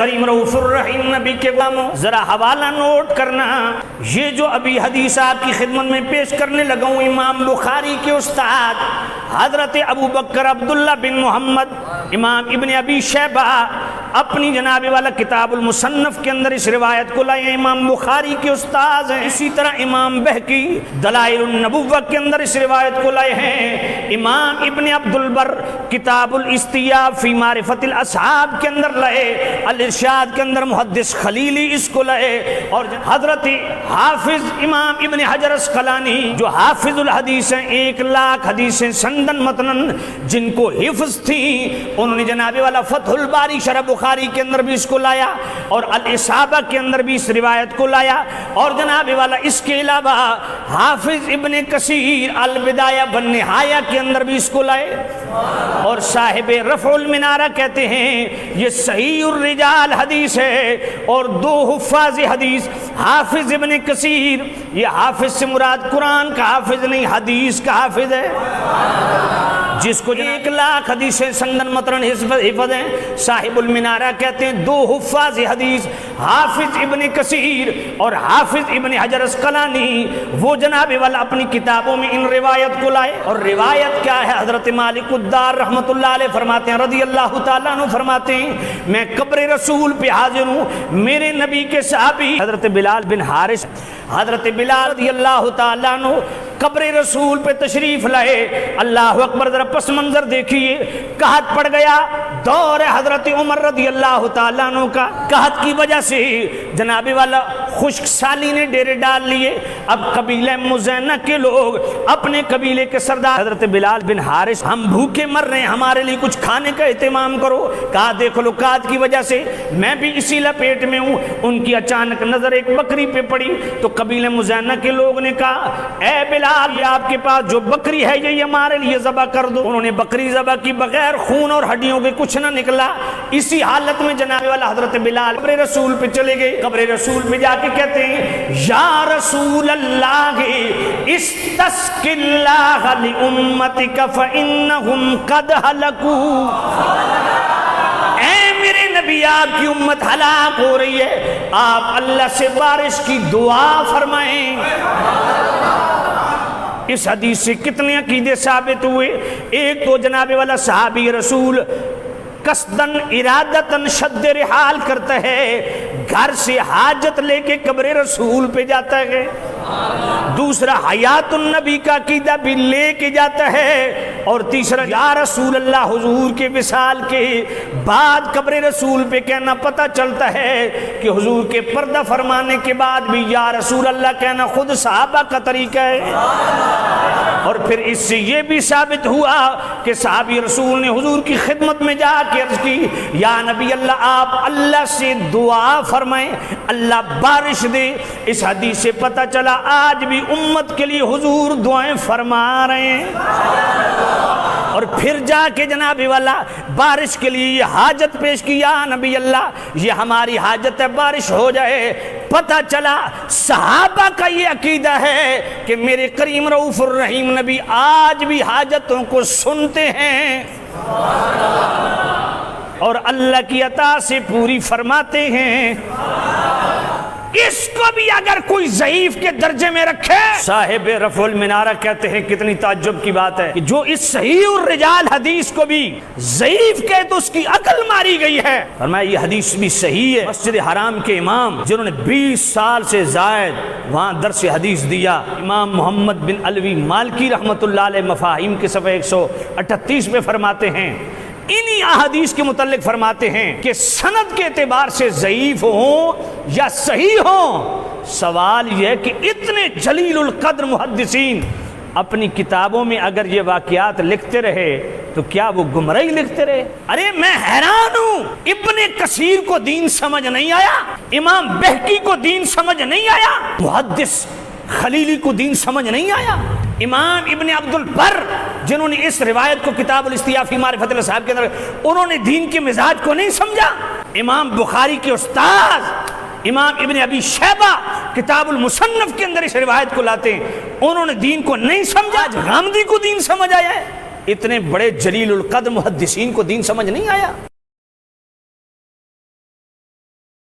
کریم رؤوف الرحیم نبی کے غلاموں ذرا حوالہ نوٹ کرنا. یہ جو ابھی حدیث آپ کی خدمت میں پیش کرنے لگا ہوں امام بخاری کے استاد حضرت ابو بکر عبداللہ بن محمد امام ابن ابی شیبہ اپنی جناب والا کتاب المصنف کے اندر اس روایت کو لائے. امام بخاری کے استاذ ہیں. اسی طرح امام بہقی دلائل النبوہ کے اندر اس روایت کو لائے ہیں. امام ابن عبد البر کتاب الاستیاب فی معرفت الاصحاب کے اندر لائے. الارشاد کے اندر محدث خلیلی اس کو لائے. اور حضرت حافظ امام ابن حجر اسقلانی جو حافظ الحدیث ہیں 1,00,000 حدیثیں سندن متنن جن کو حفظ تھی انہوں نے جناب والا فتح الباری شرح بخاری کے اندر بھی اس کو لایا اور الاصابہ کے اندر بھی اس روایت کو لایا. اور جناب والا اس کے علاوہ حافظ ابن کثیر البدایہ والنہایہ کے اندر بھی اس کو لائے. اور صاحب رفع المنارہ کہتے ہیں یہ صحیح الرجال حدیث ہے. اور 2 حفاظ حدیث حافظ ابن کثیر یہ حافظ سے مراد قرآن کا حافظ نہیں حدیث کا حافظ ہے جس کو 1,00,000 حدیثیں سندن متن حفظ ہیں. صاحب المنارہ کہتے ہیں 2 حفاظ حدیث حافظ ابن کثیر اور حافظ ابن حجر اسقلانی وہ جناب والا اپنی کتابوں میں ان روایت کو لائے. اور روایت کیا ہے؟ حضرت مالک الدار رحمۃ اللہ علیہ فرماتے ہیں رضی اللہ تعالیٰ عنہ فرماتے ہیں میں قبر رسول پہ حاضر ہوں. میرے نبی کے صحابی حضرت بلال بن حارث حضرت بلال رضی اللہ تعالیٰ عنہ قبر رسول پہ تشریف لائے. اللہ اکبر ذرا پس منظر دیکھیے. قحط پڑ گیا دور حضرت عمر رضی اللہ تعالیٰ عنہ کا. قحط کی وجہ سے جناب والا خشک سالی نے ڈیرے ڈال لیے. اب قبیلہ مزینہ کے لوگ اپنے قبیلے کے سردار حضرت بلال بن حارث ہم بھوکے مر رہے ہیں ہمارے لیے کچھ کھانے کا اہتمام کرو. کہا دیکھو لو قحط کی وجہ سے میں بھی اسی لپیٹ میں ہوں. ان کی اچانک نظر ایک بکری پہ پڑی تو قبیلہ مزینہ کے لوگ نے کہا اے بلال یہ آپ کے پاس جو بکری ہے یہ ہمارے لیے ذبح کر دو. انہوں نے بکری ذبح کی بغیر خون اور ہڈیوں کے کچھ نہ نکلا. اسی حالت میں جناب والا حضرت بلال قبر رسول پہ چلے گئے. قبر رسول پہ جا کے کہتے ہیں یا رسول اللہ استسق اللہ لامتک فانہم قد ہلکوا. اے میرے نبی آپ کی امت ہلاک ہو رہی ہے آپ اللہ سے بارش کی دعا فرمائیں. اس حدیث سے کتنے عقیدے ثابت ہوئے. ایک تو جناب والا صحابی رسول قصدن ارادتن شد رحال کرتا ہے گھر سے حاجت لے کے قبر رسول پہ جاتا ہے. دوسرا حیات النبی کا عقیدہ بھی لے کے جاتا ہے. اور تیسرا یا رسول اللہ حضور کے وصال کے بعد قبر رسول پہ کہنا پتہ چلتا ہے کہ حضور کے پردہ فرمانے کے بعد بھی یا رسول اللہ کہنا خود صحابہ کا طریقہ ہے. اور پھر اس سے یہ بھی ثابت ہوا کہ صحابی رسول نے حضور کی خدمت میں جا کے عرض کی یا نبی اللہ آپ اللہ سے دعا فرمائیں اللہ بارش دے. اس حدیث سے پتہ چلا آج بھی امت کے لیے حضور دعائیں فرما رہے ہیں. اور پھر جا کے جناب والا بارش کے لیے یہ حاجت پیش کی یا نبی اللہ یہ ہماری حاجت ہے بارش ہو جائے. پتہ چلا صحابہ کا یہ عقیدہ ہے کہ میرے کریم رؤوف الرحیم نبی آج بھی حاجتوں کو سنتے ہیں اور اللہ کی عطا سے پوری فرماتے ہیں. اس کو بھی اگر کوئی ضعیف کے درجے میں رکھے صاحب رفع المنارہ کہتے ہیں کتنی تعجب کی بات ہے کہ جو اس صحیح الرجال حدیث کو بھی ضعیف کہے تو اس کی عقل ماری گئی ہے. فرمایا یہ حدیث بھی صحیح ہے. مسجد حرام کے امام جنہوں نے 20 سال سے زائد وہاں درس حدیث دیا امام محمد بن علوی مالکی رحمۃ اللہ علیہ مفاہیم کے صفحہ 138 میں فرماتے ہیں انہی احادیث کے متعلق فرماتے ہیں کہ سند کے اعتبار سے ضعیف ہوں یا صحیح ہوں سوال یہ ہے کہ اتنے جلیل القدر محدثین اپنی کتابوں میں اگر یہ واقعات لکھتے رہے تو کیا وہ گمراہی لکھتے رہے؟ ارے میں حیران ہوں ابن کثیر کو دین سمجھ نہیں آیا امام بہقی کو دین سمجھ نہیں آیا محدث خلیلی کو دین سمجھ نہیں آیا امام ابن عبد البر جنہوں نے اس روایت کو کتاب الاستیاب فی معرفت الاصحاب کے اندر انہوں نے دین کے مزاج کو نہیں سمجھا. امام بخاری کے استاد امام ابن ابی شیبہ کتاب المصنف کے اندر اس روایت کو لاتے ہیں انہوں نے دین کو نہیں سمجھا. غامدی کو دین سمجھ آیا ہے. اتنے بڑے جلیل القدر محدثین کو دین سمجھ نہیں آیا.